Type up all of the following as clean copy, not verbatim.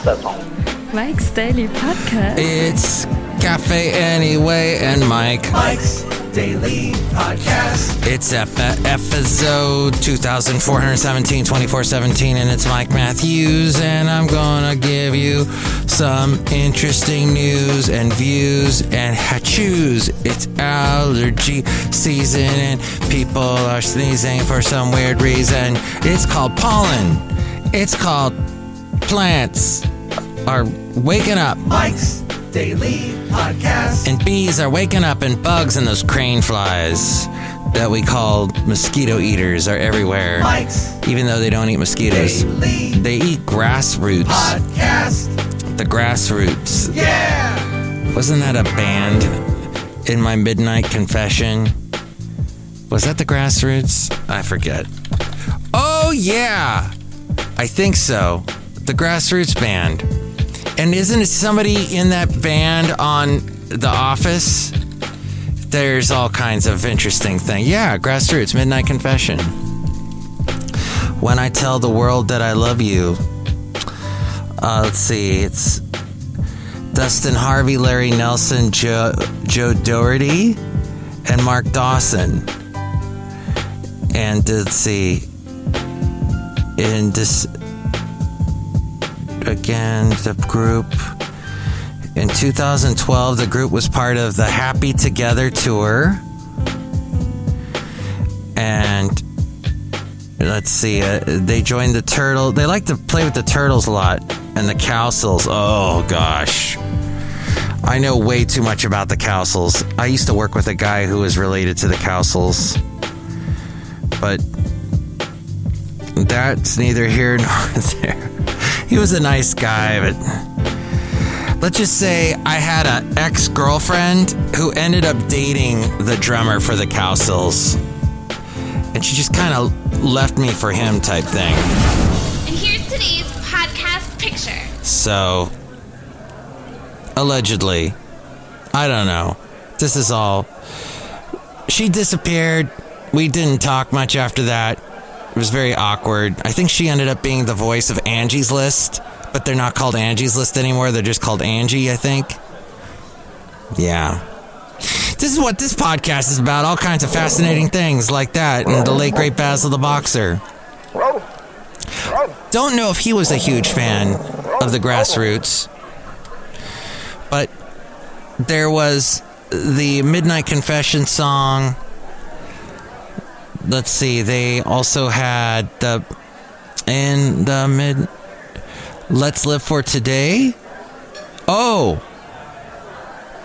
的从 Mike's Daily Podcast. It's Cafe Anyway and Mike's Daily Podcast. It's episode 2417, 2417, and it's Mike Matthews, and I'm gonna give you some interesting news and views and choose. It's allergy season, and people are sneezing for some weird reason. It's called pollen. It's called plants are waking up. Mike's Daily Podcast. And bees are waking up, and bugs and those crane flies that we call mosquito eaters are everywhere. Mike's even though they don't eat mosquitoes. Daily They eat grass roots. Podcast. The grass roots. Yeah! Wasn't that a band in my midnight confession? Was that the Grassroots? I forget. Oh, yeah! I think so. The Grassroots band. And isn't it somebody in that band on The Office? There's all kinds of interesting things. Yeah, Grassroots, Midnight Confession. When I Tell the World That I Love You. Let's see, it's Dustin Harvey, Larry Nelson, Joe Doherty, and Mark Dawson. And let's see, in this, again, the group, in 2012, the group was part of the Happy Together tour. And let's see, they joined the Turtles. They like to play with the Turtles a lot. And the Cowsills. Oh, gosh. I know way too much about the Cowsills. I used to work with a guy who was related to the Cowsills. But that's neither here nor there. He was a nice guy, but let's just say I had an ex-girlfriend who ended up dating the drummer for the Cowsills. And she just kind of left me for him type thing. And here's today's podcast picture. So, allegedly, I don't know. This is all. She disappeared. We didn't talk much after that. It was very awkward. I think she ended up being the voice of Angie's List, but they're not called Angie's List anymore. They're just called Angie, I think. Yeah. This is what this podcast is about. All kinds of fascinating things like that. And the late, great Basil the Boxer. Don't know if he was a huge fan of the Grassroots, but there was the Midnight Confession song. Let's see, they also had Let's Live for Today. Oh,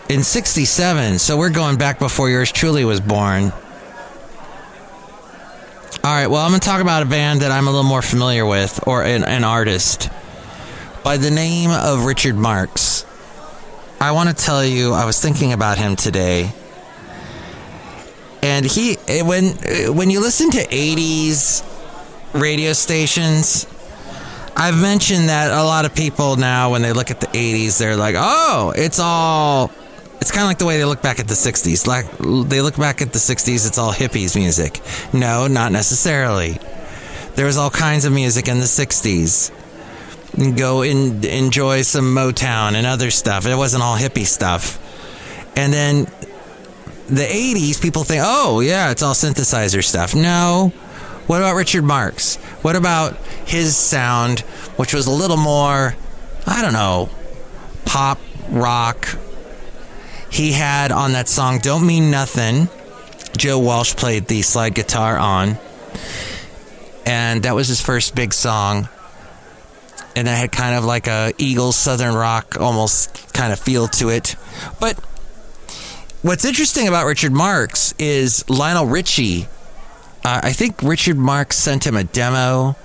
in 67, so we're going back before yours truly was born. All right, well, I'm going to talk about a band that I'm a little more familiar with, or an artist, by the name of Richard Marx. I want to tell you, I was thinking about him today. And when you listen to 80s radio stations, I've mentioned that a lot of people now, when they look at the 80s, they're like, oh, it's kind of like the way they look back at the 60s. Like, they look back at the 60s, it's all hippies music. No, not necessarily. There was all kinds of music in the 60s. You can go and enjoy some Motown and other stuff. It wasn't all hippie stuff. And then the 80s, people think, oh, yeah, it's all synthesizer stuff. No. What about Richard Marx? What about his sound, which was a little more, I don't know, pop, rock? He had on that song, Don't Mean Nothing, Joe Walsh played the slide guitar on. And that was his first big song. And it had kind of like a Eagles Southern rock almost kind of feel to it. But what's interesting about Richard Marx is Lionel Richie. I think Richard Marx sent him a demo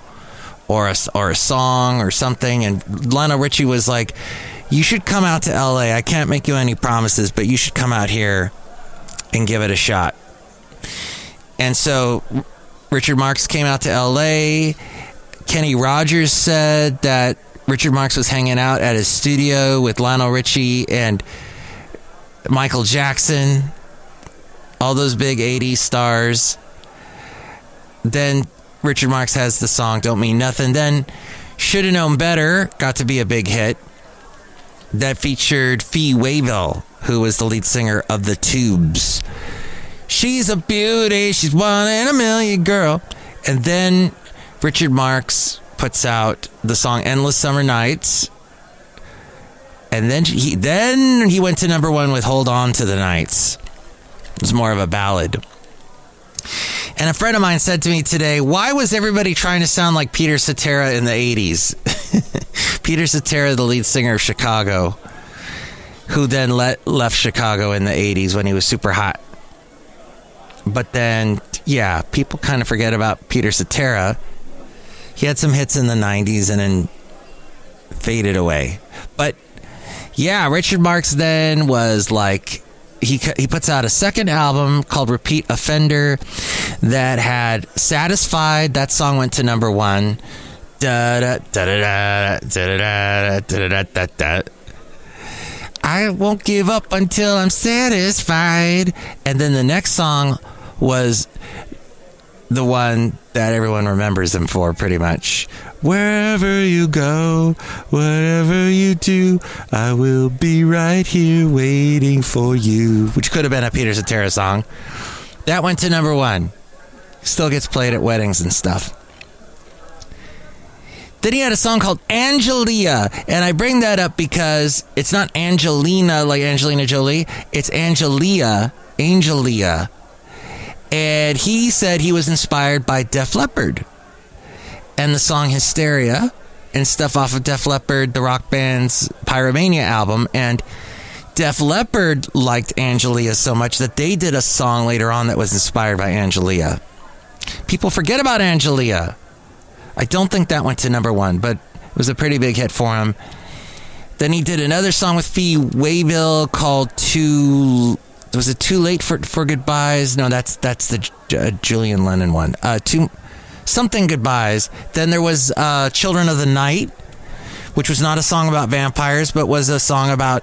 or a song or something. And Lionel Richie was like, you should come out to LA. I can't make you any promises, but you should come out here and give it a shot. And so Richard Marx came out to LA. Kenny Rogers said that Richard Marx was hanging out at his studio with Lionel Richie and Michael Jackson, all those big 80s stars. Then Richard Marx has the song Don't Mean Nothing. Then Shoulda Known Better got to be a big hit. That featured Fee Waybill, who was the lead singer of The Tubes. She's a beauty, she's one in a million, girl. And then Richard Marx puts out the song Endless Summer Nights. And then he went to number one with Hold On to the Nights. It was more of a ballad. And a friend of mine said to me today, why was everybody trying to sound like Peter Cetera in the 80s? Peter Cetera, the lead singer of Chicago, who then left Chicago in the 80s when he was super hot. But then, yeah, people kind of forget about Peter Cetera. He had some hits in the 90s and then faded away. But, yeah, Richard Marx then was like... He puts out a second album called Repeat Offender that had Satisfied. That song went to number one. I won't give up until I'm satisfied. And then the next song was the one that everyone remembers him for, pretty much. Wherever you go, whatever you do, I will be right here waiting for you. Which could have been a Peter Cetera song. That went to number one. Still gets played at weddings and stuff. Then he had a song called Angelia. And I bring that up because it's not Angelina like Angelina Jolie. It's Angelia. And he said he was inspired by Def Leppard. And the song Hysteria and stuff off of Def Leppard, the rock band's Pyromania album. And Def Leppard liked Angelia so much that they did a song later on that was inspired by Angelia. People forget about Angelia. I don't think that went to number one, but it was a pretty big hit for him. Then he did another song with Fee Waybill called Was it Too Late for Goodbyes? No, that's the Julian Lennon one. Something Goodbyes. Then there was Children of the Night, which was not a song about vampires, but was a song about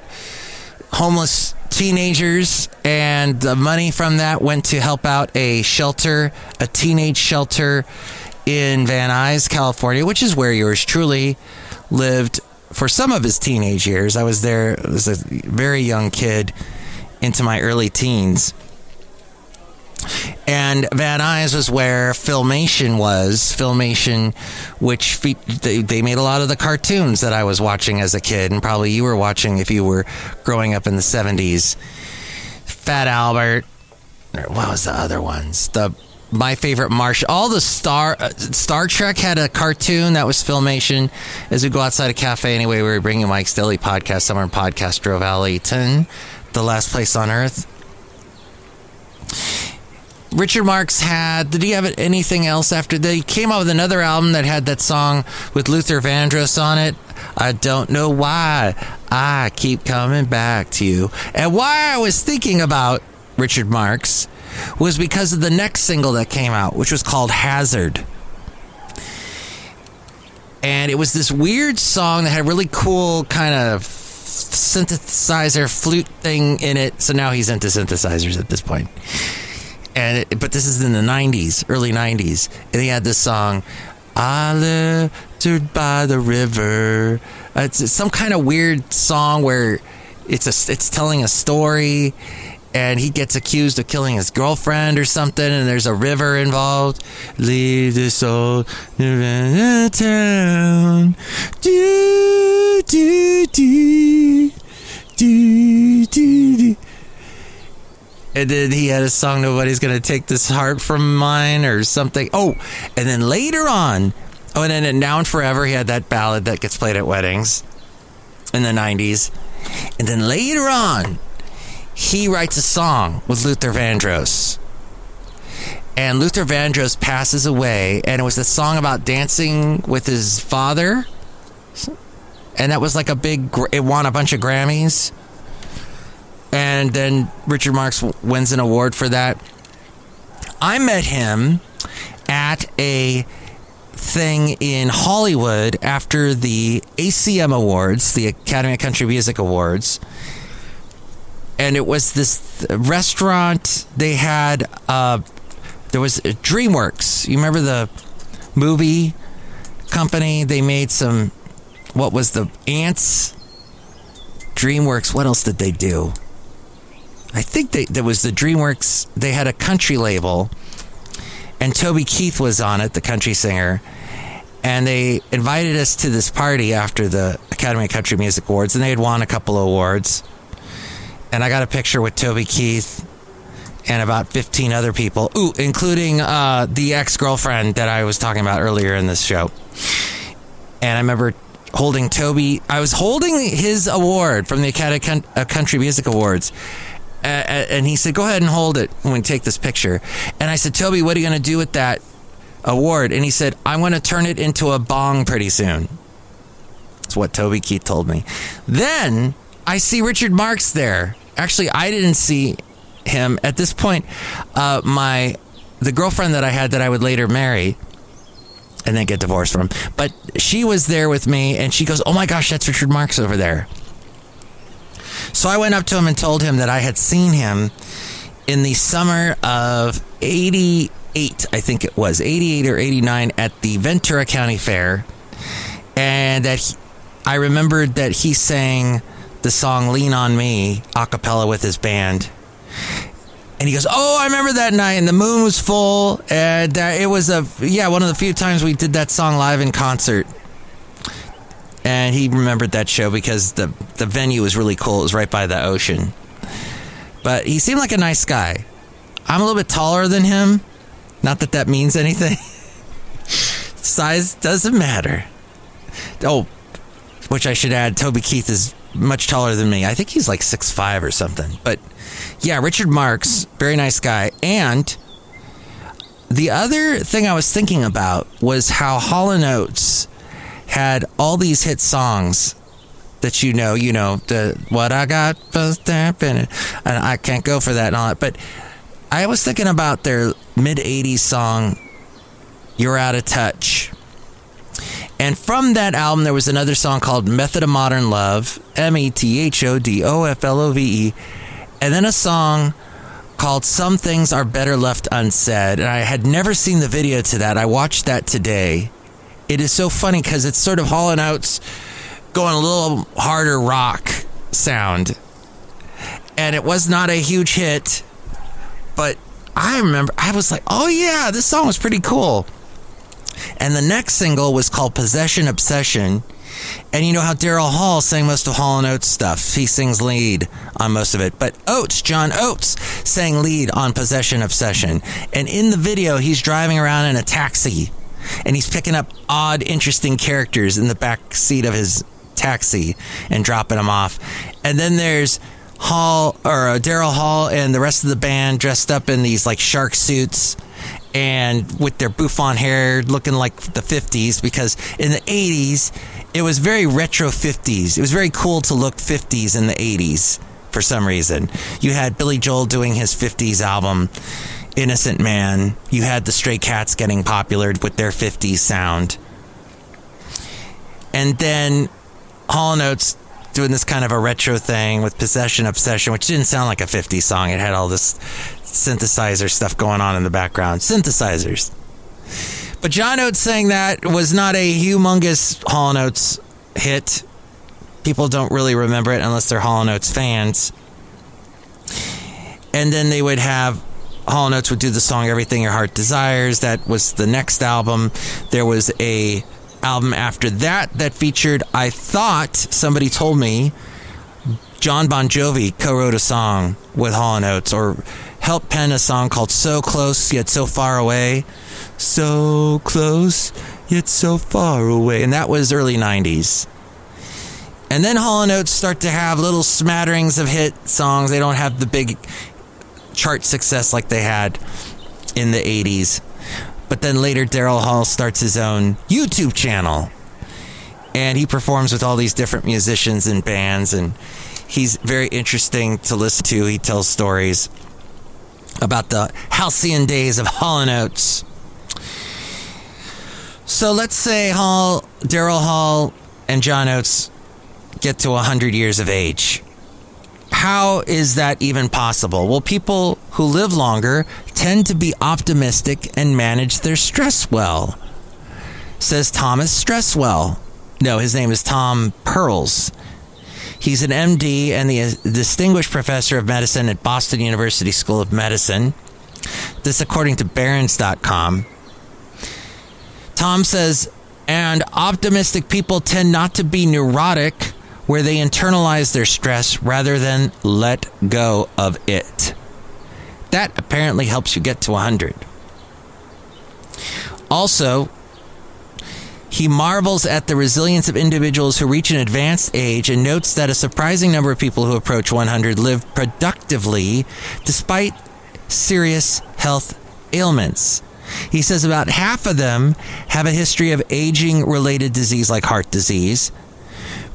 homeless teenagers, and the money from that went to help out a teenage shelter in Van Nuys, California, which is where yours truly lived for some of his teenage years. I was there as a very young kid into my early teens. And Van Nuys was where Filmation was. Filmation, which they made a lot of the cartoons that I was watching as a kid, and probably you were watching if you were growing up in the 70s. Fat Albert. What was the other ones? My Favorite Martian. All the Star Trek had a cartoon that was Filmation. As we go outside a cafe anyway, we were bringing Mike's Daily Podcast somewhere in Podcastro Valley, the last place on earth. Richard Marx did he have anything else after that? He came out with another album that had that song with Luther Vandross on it. I don't know why I keep coming back to you. And why I was thinking about Richard Marx was because of the next single that came out, which was called Hazard. And it was this weird song that had a really cool kind of synthesizer flute thing in it. So now he's into synthesizers at this point. But this is in the 90s, early 90s. And he had this song, I lived by the river. It's some kind of weird song where it's telling a story, and he gets accused of killing his girlfriend or something, and there's a river involved. Leave this old town. Do, do, do, do, do, do. And then he had a song, Nobody's Gonna Take This Heart From Mine, or something. Oh, and then later on, and then in Now and Forever, he had that ballad that gets played at weddings in the 90s. And then later on, he writes a song with Luther Vandross. And Luther Vandross passes away, and it was a song about dancing with his father. And that was like it won a bunch of Grammys. And then Richard Marx wins an award for that. I met him at a thing in Hollywood after the ACM Awards, the Academy of Country Music Awards. And it was this restaurant. They had, there was DreamWorks. You remember the movie company. They made some, what was the Ants? DreamWorks. What else did they do? I think there was the DreamWorks. They had a country label, and Toby Keith was on it, the country singer. And they invited us to this party after the Academy of Country Music Awards, and they had won a couple of awards. And I got a picture with Toby Keith and about 15 other people, including the ex-girlfriend that I was talking about earlier in this show. And I remember holding Toby. I was holding his award from the Academy of Country Music Awards. And he said, go ahead and hold it when we take this picture. And I said, Toby, what are you going to do with that award? And he said, I'm going to turn it into a bong pretty soon. That's what Toby Keith told me. Then I see Richard Marx there. Actually, I didn't see him at this point. The girlfriend that I had that I would later marry and then get divorced from, but she was there with me, and she goes, oh my gosh, that's Richard Marx over there. So I went up to him and told him that I had seen him in the summer of 88, I think it was, 88 or 89, at the Ventura County Fair. And that I remembered that he sang the song Lean on Me a cappella with his band. And he goes, oh, I remember that night, and the moon was full, and it was one of the few times we did that song live in concert. And he remembered that show because the venue was really cool. It was right by the ocean. But he seemed like a nice guy. I'm a little bit taller than him. Not that that means anything. Size doesn't matter. Oh, which I should add, Toby Keith is much taller than me. I think he's like 6'5" or something. But yeah, Richard Marx, very nice guy. And the other thing I was thinking about was how Hall & Oates had all these hit songs that you know, the What I Got Was That in It, and I Can't Go For That and all that. But I was thinking about their mid-'80s song, You're Out of Touch. And from that album, there was another song called Method of Modern Love, METHODOFLOVE, and then a song called Some Things Are Better Left Unsaid. And I had never seen the video to that. I watched that today. It is so funny because it's sort of Hall & Oates going a little harder rock sound. And it was not a huge hit, but I remember, I was like, oh yeah, this song was pretty cool. And the next single was called Possession Obsession. And you know how Daryl Hall sang most of Hall & Oates stuff. He sings lead on most of it. But John Oates, sang lead on Possession Obsession. And in the video, he's driving around in a taxi. And he's picking up odd, interesting characters in the back seat of his taxi and dropping them off. And then there's Daryl Hall and the rest of the band dressed up in these like shark suits and with their bouffant hair looking like the 50s, because in the 80s, it was very retro 50s. It was very cool to look 50s in the 80s for some reason. You had Billy Joel doing his 50s album, Innocent Man. You had the Stray Cats getting popular with their 50s sound. And then Hall & Oates doing this kind of a retro thing with Possession Obsession, which didn't sound like a 50s song. It had all this synthesizer stuff going on in the background. Synthesizers. But John Oates saying that was not a humongous Hall & Oates hit. People don't really remember it unless they're Hall & Oates fans. And then they would have Hall & Oates would do the song Everything Your Heart Desires. That was the next album. There was a album after that featured, I thought, somebody told me, John Bon Jovi co-wrote a song with Hall & Oates, or helped pen a song called So Close Yet So Far Away. So close yet so far away. And that was early 90s. And then Hall & Oates start to have little smatterings of hit songs. They don't have the big chart success like they had in the 80s. But then later, Daryl Hall starts his own YouTube channel. And he performs with all these different musicians and bands. And he's very interesting to listen to. He tells stories about the halcyon days of Hall & Oates. So let's say Daryl Hall and John Oates get to 100 years of age. How is that even possible? Well, people who live longer tend to be optimistic and manage their stress well. says Thomas Stresswell. No, his name is Tom Pearls. He's an MD and the Distinguished Professor of Medicine at Boston University School of Medicine. This according to Barron's.com. Tom says, and optimistic people tend not to be neurotic, where they internalize their stress rather than let go of it. That apparently helps you get to 100. Also, he marvels at the resilience of individuals who reach an advanced age and notes that a surprising number of people who approach 100 live productively despite serious health ailments. He says about half of them have a history of aging-related disease like heart disease.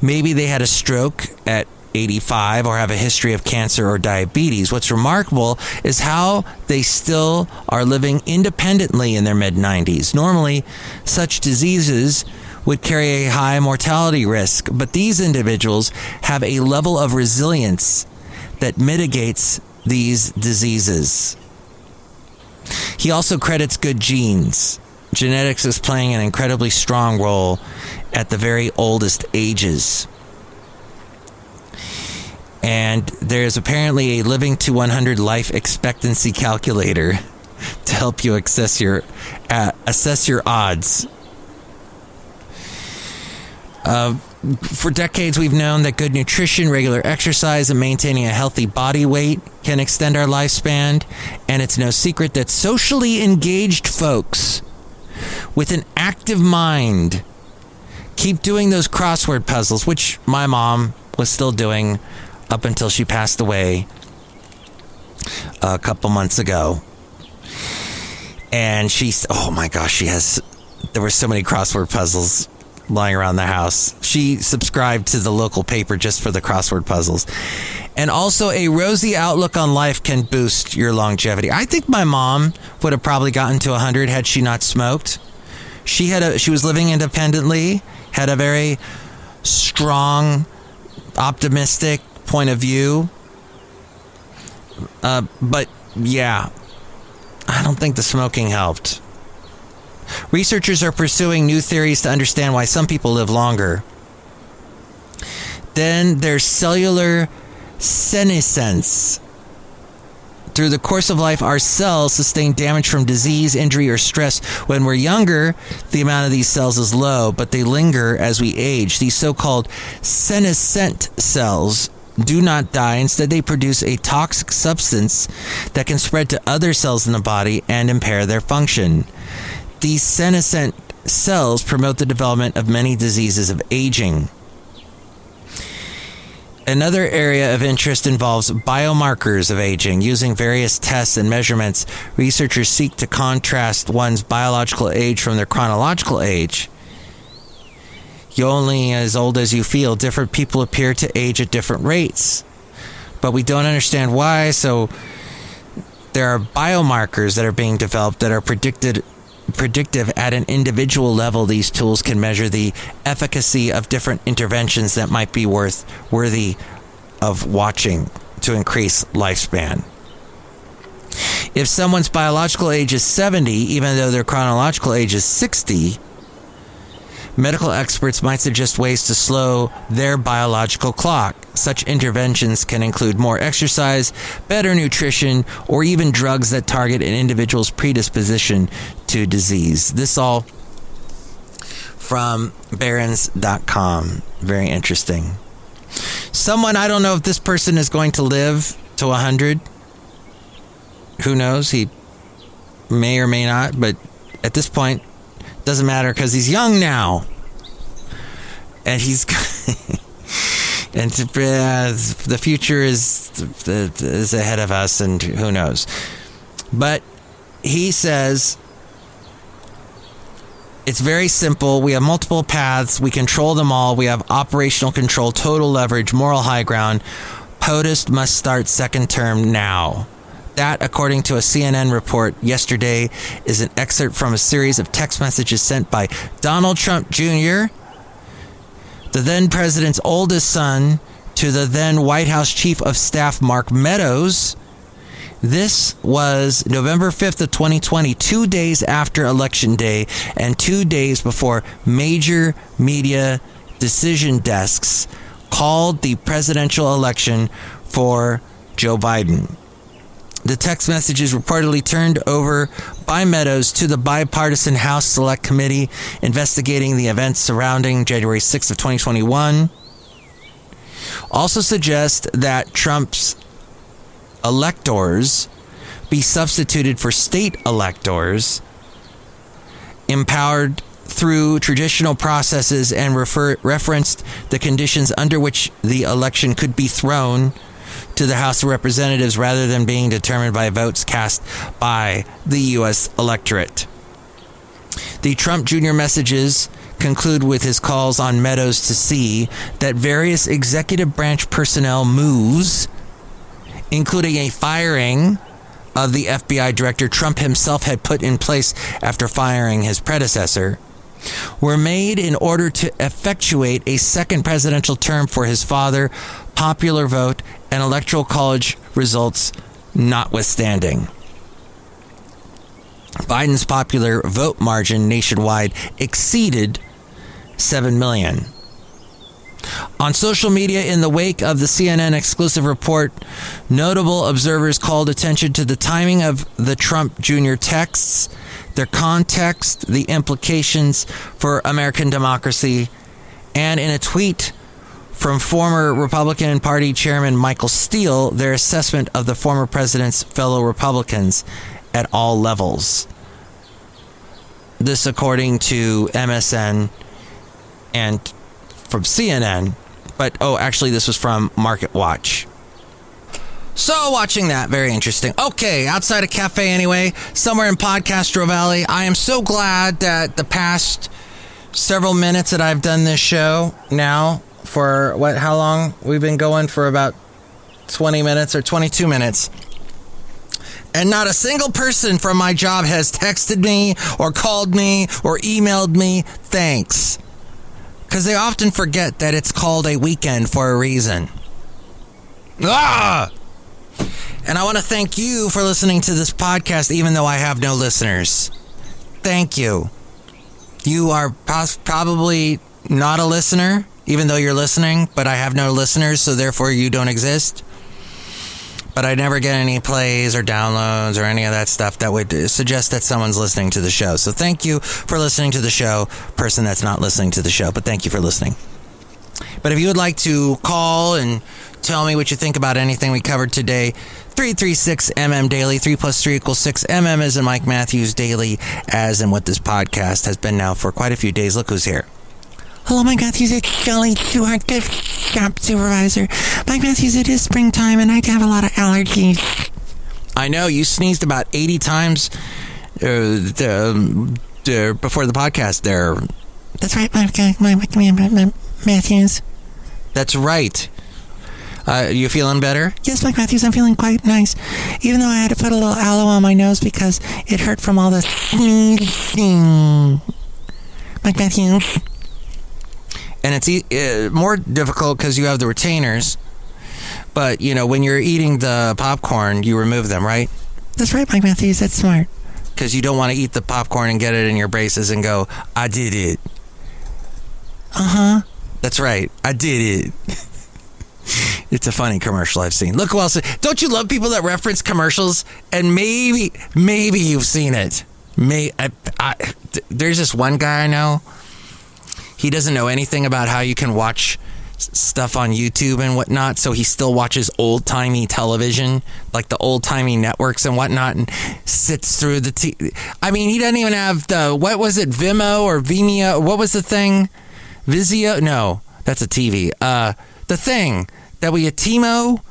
Maybe they had a stroke at 85 or have a history of cancer or diabetes. What's remarkable is how they still are living independently in their mid-90s. Normally, such diseases would carry a high mortality risk, but these individuals have a level of resilience that mitigates these diseases. He also credits good genes. Genetics is playing an incredibly strong role at the very oldest ages. And there's apparently a living to 100 life expectancy calculator to help you assess your odds. For decades, we've known that good nutrition, regular exercise, and maintaining a healthy body weight can extend our lifespan. And it's no secret that socially engaged folks with an active mind keep doing those crossword puzzles, which my mom was still doing up until she passed away a couple months ago. And oh my gosh, there were so many crossword puzzles lying around the house. She subscribed to the local paper just for the crossword puzzles. And also, a rosy outlook on life can boost your longevity. I think my mom would have probably gotten to 100 had she not smoked. She was living independently, had a very strong, optimistic point of view. But yeah, I don't think the smoking helped. Researchers are pursuing new theories to understand why some people live longer. Then there's cellular senescence. Through the course of life, our cells sustain damage from disease, injury, or stress. When we're younger, the amount of these cells is low, but they linger as we age. These so-called senescent cells do not die. Instead, they produce a toxic substance that can spread to other cells in the body and impair their function. These senescent cells promote the development of many diseases of aging. Another area of interest involves biomarkers of aging. Using various tests and measurements, researchers seek to contrast one's biological age from their chronological age. You're only as old as you feel. Different people appear to age at different rates, but we don't understand why. So there are biomarkers that are being developed that are predictive at an individual level. These tools can measure the efficacy of different interventions that might be worthy of watching to increase lifespan. If someone's biological age is 70, even though their chronological age is 60, medical experts might suggest ways to slow their biological clock. Such interventions can include more exercise, better nutrition, or even drugs that target an individual's predisposition to disease. This all from Barron's.com. Very interesting. I don't know if this person is going to live to 100. Who knows? He may or may not, but at this point, doesn't matter because he's young now. And and the future is ahead of us, and who knows. But he says it's very simple. We have multiple paths. We control them all. We have operational control, total leverage, moral high ground. POTUS must start second term now. That, according to a CNN report yesterday, is an excerpt from a series of text messages sent by Donald Trump Jr., the then president's oldest son, to the then White House Chief of Staff Mark Meadows, This was November 5th of 2020, 2 days after Election Day and 2 days before major media decision desks called the presidential election for Joe Biden. The text messages reportedly turned over by Meadows to the bipartisan House Select Committee investigating the events surrounding January 6th of 2021 also suggest that Trump's electors be substituted for state electors empowered through traditional processes and referenced the conditions under which the election could be thrown to the House of Representatives rather than being determined by votes cast by the U.S. electorate. The Trump Jr. messages conclude with his calls on Meadows to see that various executive branch personnel moves, including a firing of the FBI director Trump himself had put in place after firing his predecessor, were made in order to effectuate a second presidential term for his father, popular vote and electoral college results notwithstanding. Biden's popular vote margin nationwide exceeded 7 million. On social media, in the wake of the CNN exclusive report, notable observers called attention to the timing of the Trump Jr. texts, their context, the implications for American democracy, and in a tweet from former Republican Party Chairman Michael Steele, their assessment of the former president's fellow Republicans at all levels. This according to MSN and from CNN, but actually this was from Market Watch. So watching that, very interesting. Okay, outside a cafe anyway, somewhere in Podcastro Valley. I am so glad that the past several minutes that I've done this show now for how long? We've been going for about 20 minutes or 22 minutes. And not a single person from my job has texted me or called me or emailed me thanks. Because they often forget that it's called a weekend for a reason. And I want to thank you for listening to this podcast, even though I have no listeners. Thank you. You are probably not a listener, even though you're listening, but I have no listeners, so therefore you don't exist. But I never get any plays or downloads or any of that stuff that would suggest that someone's listening to the show. So thank you for listening to the show, person that's not listening to the show, but thank you for listening. But if you would like to call and tell me what you think about anything we covered today, 336MM Daily, 3 plus 3 equals 6. MM as in Mike Matthews, Daily as in what this podcast has been now for quite a few days. Look who's here. Hello, Mike Matthews. It's Chely Shoehart, gift shop supervisor. Mike Matthews, it is springtime, and I have a lot of allergies. I know, you sneezed about 80 times before the podcast there. That's right, Mike Matthews. That's right. You feeling better? Yes, Mike Matthews, I'm feeling quite nice. Even though I had to put a little aloe on my nose because it hurt from all the sneezing. Mike Matthews. And it's more difficult because you have the retainers. But, when you're eating the popcorn, you remove them, right? That's right, Mike Matthews. That's smart. Because you don't want to eat the popcorn and get it in your braces and go, I did it. Uh-huh. That's right. I did it. It's a funny commercial I've seen. Look who else. Don't you love people that reference commercials? And maybe you've seen it. There's this one guy I know. He doesn't know anything about how you can watch stuff on YouTube and whatnot, so he still watches old-timey television, like the old-timey networks and whatnot, and sits through the he doesn't even have the, what was it, Vimeo or Vimeo? What was the thing? Vizio? No, that's a TV. The thing that we had, Timo?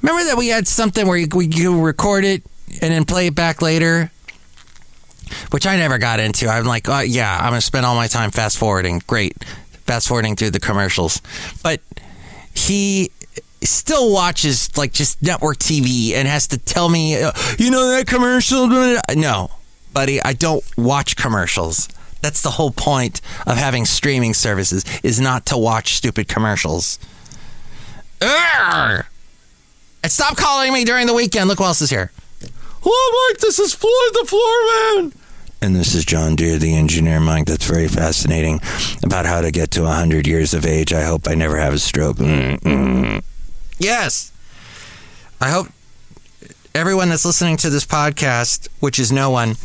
Remember that we had something where you record it and then play it back later? Which I never got into. I'm like, I'm going to spend all my time fast forwarding. Great. Fast forwarding through the commercials. But he still watches like just network TV and has to tell me, that commercial? No, buddy, I don't watch commercials. That's the whole point of having streaming services, is not to watch stupid commercials. Urgh! And stop calling me during the weekend. Look who else is here. Hello, Mike, this is Floyd the Floorman. And this is John Deere, the engineer, Mike. That's very fascinating about how to get to 100 years of age. I hope I never have a stroke. Yes. I hope everyone that's listening to this podcast, which is no one,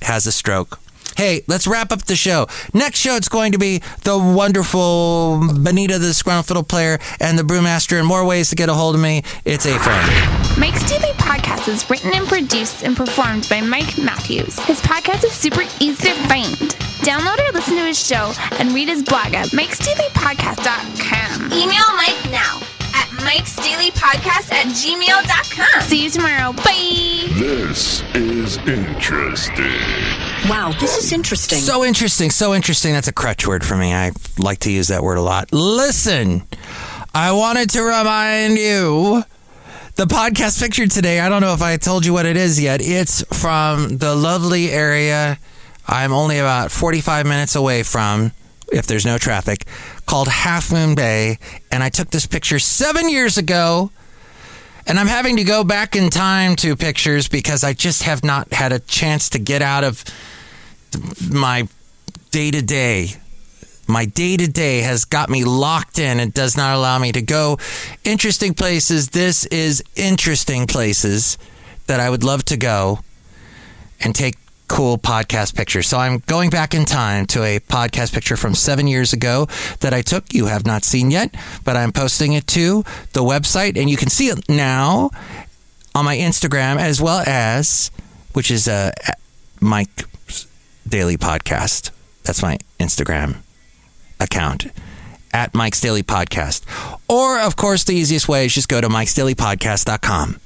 has a stroke. Hey, let's wrap up the show. Next show, it's going to be the wonderful Benita, the Disgruntled Fiddle Player, and the Brewmaster, and more ways to get a hold of me. It's a friend. Mike's Daily Podcast is written and produced and performed by Mike Matthews. His podcast is super easy to find. Download or listen to his show and read his blog at MikesDailyPodcast.com. Email Mike now at MikesDailyPodcast@gmail.com. See you tomorrow. Bye. This is interesting. Wow, this is interesting. So interesting, so interesting. That's a crutch word for me. I like to use that word a lot. Listen, I wanted to remind you, the podcast picture today, I don't know if I told you what it is yet. It's from the lovely area I'm only about 45 minutes away from, if there's no traffic, called Half Moon Bay. And I took this picture 7 years ago. And I'm having to go back in time to pictures because I just have not had a chance to get out of my day-to-day. My day-to-day has got me locked in and does not allow me to go interesting places. This is interesting places that I would love to go and take cool podcast pictures. So I'm going back in time to a podcast picture from 7 years ago that I took. You have not seen yet, but I'm posting it to the website, and you can see it now on my Instagram as well as, which is Mike's Daily Podcast. That's my Instagram account at Mike's Daily Podcast. Or, of course, the easiest way is just go to MikesDailyPodcast.com.